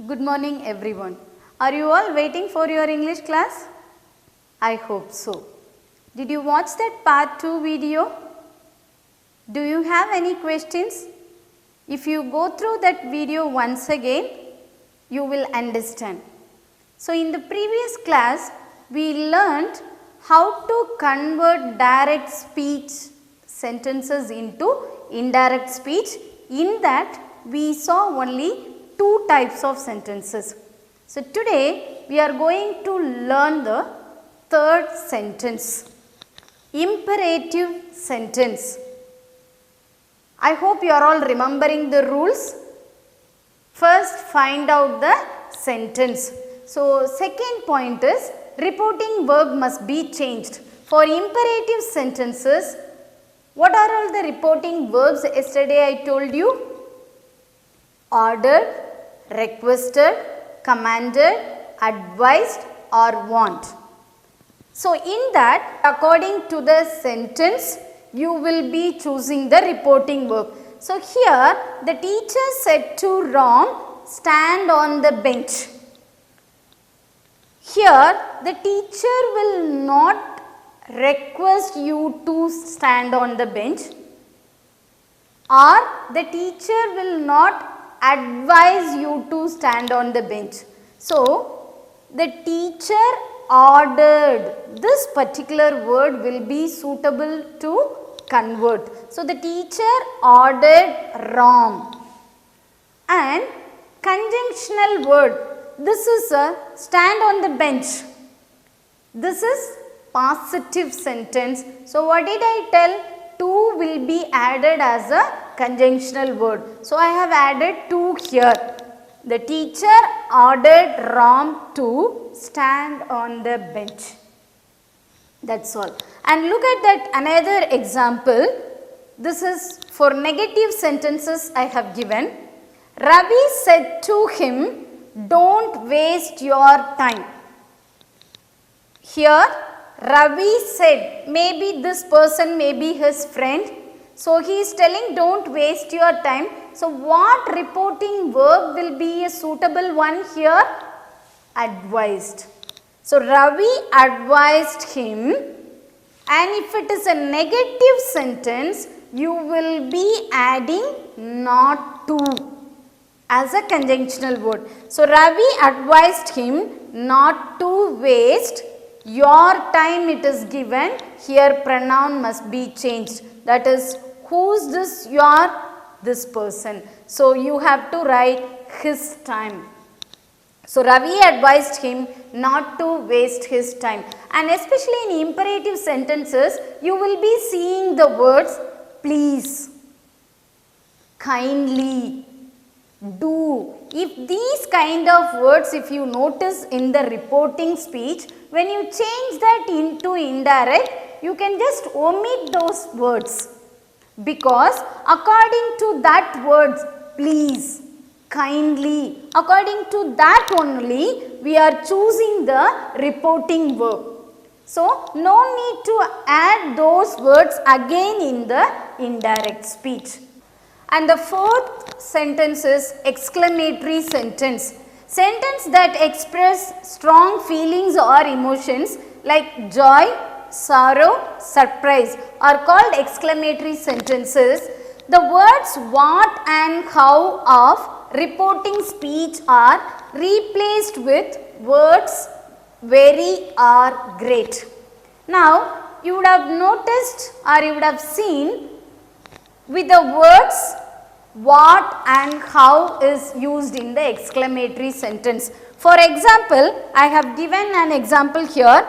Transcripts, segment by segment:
Good morning everyone. Are you all waiting for your English class? I hope so. Did you watch that part 2 video? Do you have any questions? If you go through that video once again, you will understand. So in the previous class, we learned how to convert direct speech sentences into indirect speech. In that, we saw only two types of sentences. So today, we are going to learn the third sentence, imperative sentence. I hope you are all remembering the rules. First, find out the sentence. So second point is, reporting verb must be changed. For imperative sentences, what are all the reporting verbs yesterday I told you? Ordered, requested, commanded, advised or want. So in that, according to the sentence, you will be choosing the reporting verb. So here, the teacher said to Ram, stand on the bench. Here, the teacher will not request you to stand on the bench, or the teacher will not advise you to stand on the bench. So, the teacher ordered, this particular word will be suitable to convert. So, the teacher ordered Ram. And conjunctional word, this is a stand on the bench. This is positive sentence. So, what did I tell? To will be added as a conjunctional word. So, I have added to here. The teacher ordered Ram to stand on the bench. That's all. And look at that another example. This is for negative sentences I have given. Ravi said to him, don't waste your time. Here, Ravi said, maybe this person may be his friend. So, he is telling don't waste your time. So, what reporting verb will be a suitable one here? Advised. So, Ravi advised him, and if it is a negative sentence, you will be adding not to as a conjunctional word. So, Ravi advised him not to waste your time, it is given. Here pronoun must be changed. That is, who's this your? This person. So, you have to write his time. So, Ravi advised him not to waste his time. And especially in imperative sentences, you will be seeing the words please, kindly, do. If these kind of words, if you notice in the reporting speech, when you change that into indirect, you can just omit those words, because according to that words, please, kindly, according to that only we are choosing the reporting verb. So, no need to add those words again in the indirect speech. And the fourth sentence is exclamatory sentence. Sentence that express strong feelings or emotions like joy, sorrow, surprise are called exclamatory sentences. The words what and how of reporting speech are replaced with words very or great. Now, you would have noticed or you would have seen with the words what and how is used in the exclamatory sentence. For example, I have given an example here.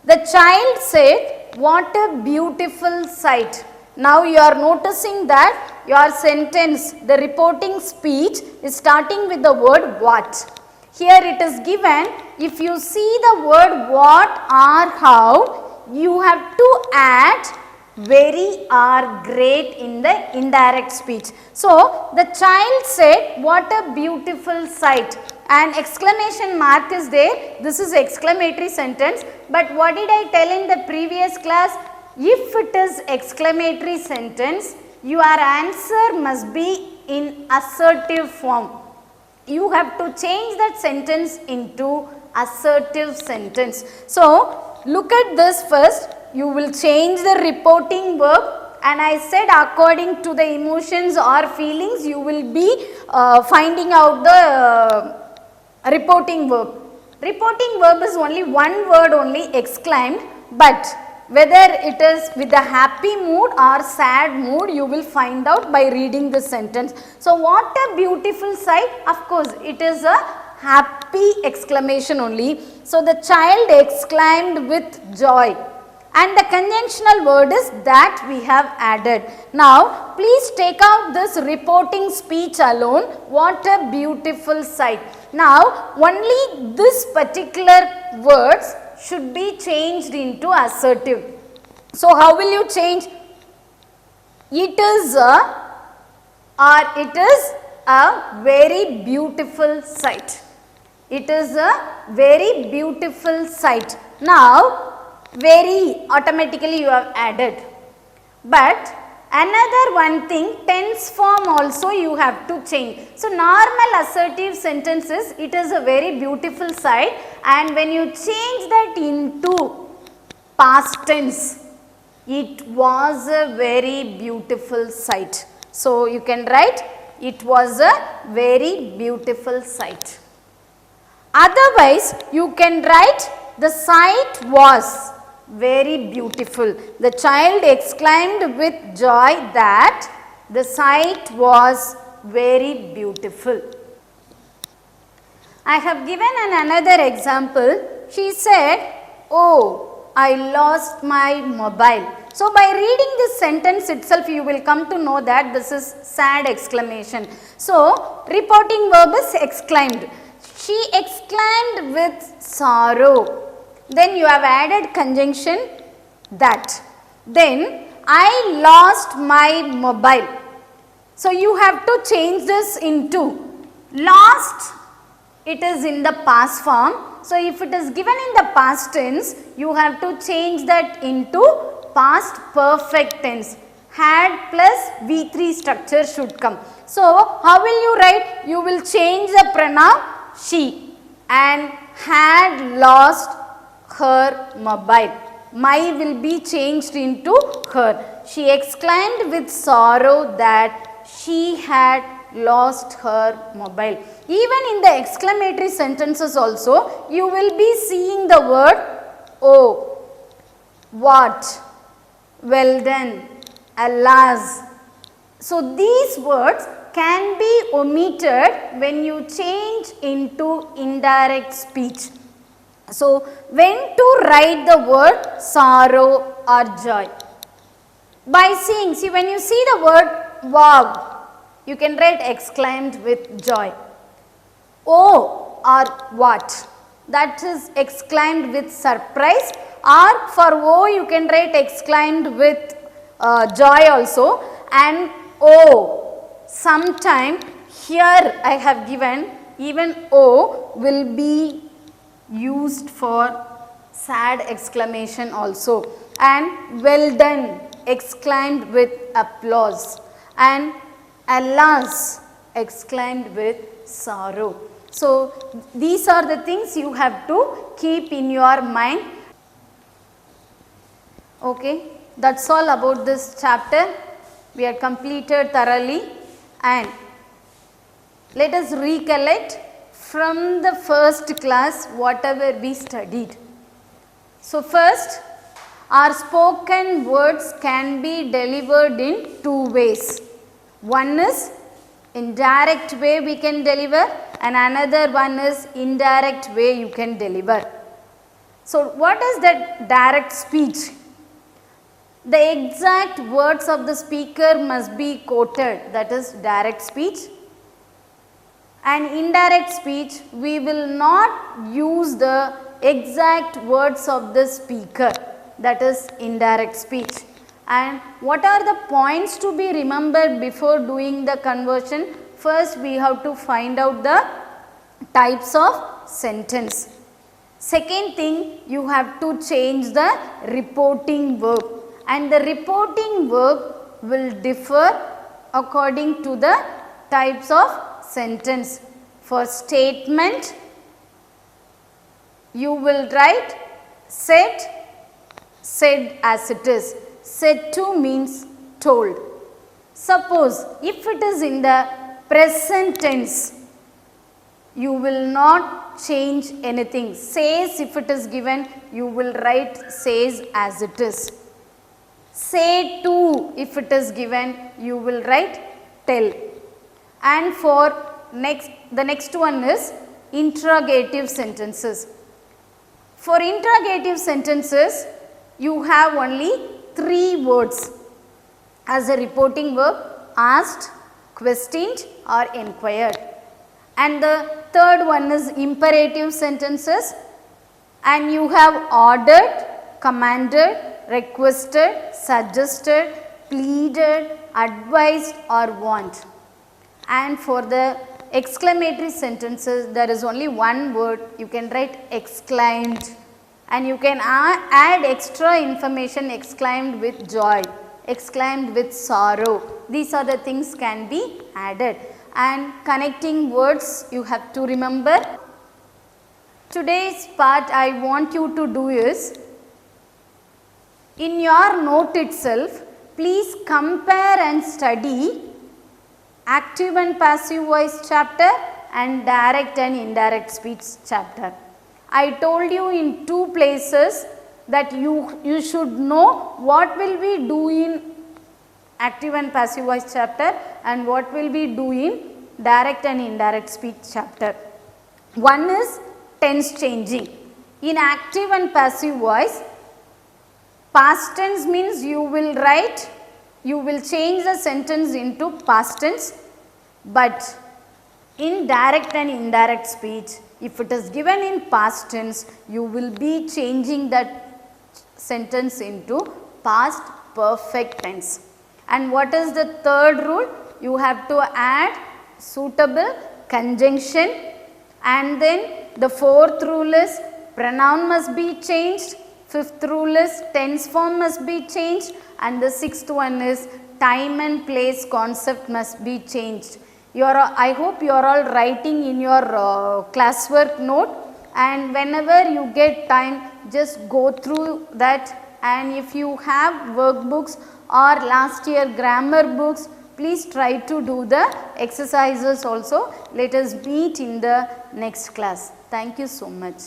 The child said, what a beautiful sight. Now you are noticing that your sentence, the reporting speech is starting with the word what. Here it is given, if you see the word what or how, you have to add very or great in the indirect speech. So, the child said, what a beautiful sight. An exclamation mark is there. This is exclamatory sentence. But what did I tell in the previous class? If it is exclamatory sentence, your answer must be in assertive form. you have to change that sentence into assertive sentence. So, look at this first. You will change the reporting verb, and I said according to the emotions or feelings you will be finding out the reporting verb. Reporting verb is only one word only, exclaimed, but whether it is with a happy mood or sad mood, you will find out by reading this sentence. So, what a beautiful sight. Of course, it is a happy exclamation only. So, the child exclaimed with joy. And the conjunctional word is that we have added. Now, please take out this reporting speech alone. What a beautiful sight. Now, only this particular words should be changed into assertive. So, how will you change? It is a or it is a very beautiful sight. It is a very beautiful sight. Now, very automatically you have added. But another one thing, tense form also you have to change. So, normal assertive sentences, it is a very beautiful sight, and when you change that into past tense, it was a very beautiful sight. So, you can write it was a very beautiful sight. Otherwise, you can write the sight was very beautiful. The child exclaimed with joy that the sight was very beautiful. I have given another example. She said, "Oh, I lost my mobile." So, by reading this sentence itself, you will come to know that this is sad exclamation. So, reporting verb is exclaimed. She exclaimed with sorrow. Then you have added conjunction that. Then I lost my mobile. So, you have to change this into lost. It is in the past form. So, if it is given in the past tense, you have to change that into past perfect tense. Had plus V3 structure should come. So, how will you write? You will change the pronoun she and had lost her mobile. My will be changed into her. She exclaimed with sorrow that she had lost her mobile. Even in the exclamatory sentences also, you will be seeing the word oh, what, well done, alas. So, these words can be omitted when you change into indirect speech. So, when to write the word sorrow or joy? By seeing, see when you see the word wow, you can write exclaimed with joy. Oh or what? That is exclaimed with surprise, or for oh you can write exclaimed with joy also. And oh, sometime here I have given even oh will be used for sad exclamation also, and well done exclaimed with applause, and alas exclaimed with sorrow. So, these are the things you have to keep in your mind. Okay, that is all about this chapter. We have completed thoroughly, and let us recollect from the first class whatever we studied. So, first, our spoken words can be delivered in two ways. One is in direct way we can deliver, and another one is indirect way you can deliver. So, what is that direct speech? The exact words of the speaker must be quoted, that is direct speech. And indirect speech, we will not use the exact words of the speaker, that is indirect speech. And what are the points to be remembered before doing the conversion? First, we have to find out the types of sentence. Second thing, you have to change the reporting verb, and the reporting verb will differ according to the types of sentence. For statement, you will write said, said as it is. Said to means told. Suppose if it is in the present tense, you will not change anything. Says if it is given, you will write says as it is. Say to if it is given, you will write tell. And for the next one is interrogative sentences. For interrogative sentences, you have only 3 words as a reporting verb: asked, questioned or inquired. And the third one is imperative sentences, and you have ordered, commanded, requested, suggested, pleaded, advised or want. And for the exclamatory sentences, there is only one word. You can write exclaimed, and you can add extra information: exclaimed with joy, exclaimed with sorrow. These are the things can be added. And connecting words you have to remember. Today's part I want you to do is, in your note itself, please compare and study active and passive voice chapter and direct and indirect speech chapter. I told you in 2 places that you should know what will we do in active and passive voice chapter and what will we do in direct and indirect speech chapter. One is tense changing. In active and passive voice, past tense means you will change the sentence into past tense, but in direct and indirect speech, if it is given in past tense, you will be changing that sentence into past perfect tense. And what is the third rule? You have to add suitable conjunction, and then the fourth rule is pronoun must be changed, fifth rule is tense form must be changed, and the sixth one is time and place concept must be changed. I hope you are all writing in your classwork note, and whenever you get time, just go through that. And if you have workbooks or last year grammar books, please try to do the exercises also. Let us meet in the next class. Thank you so much.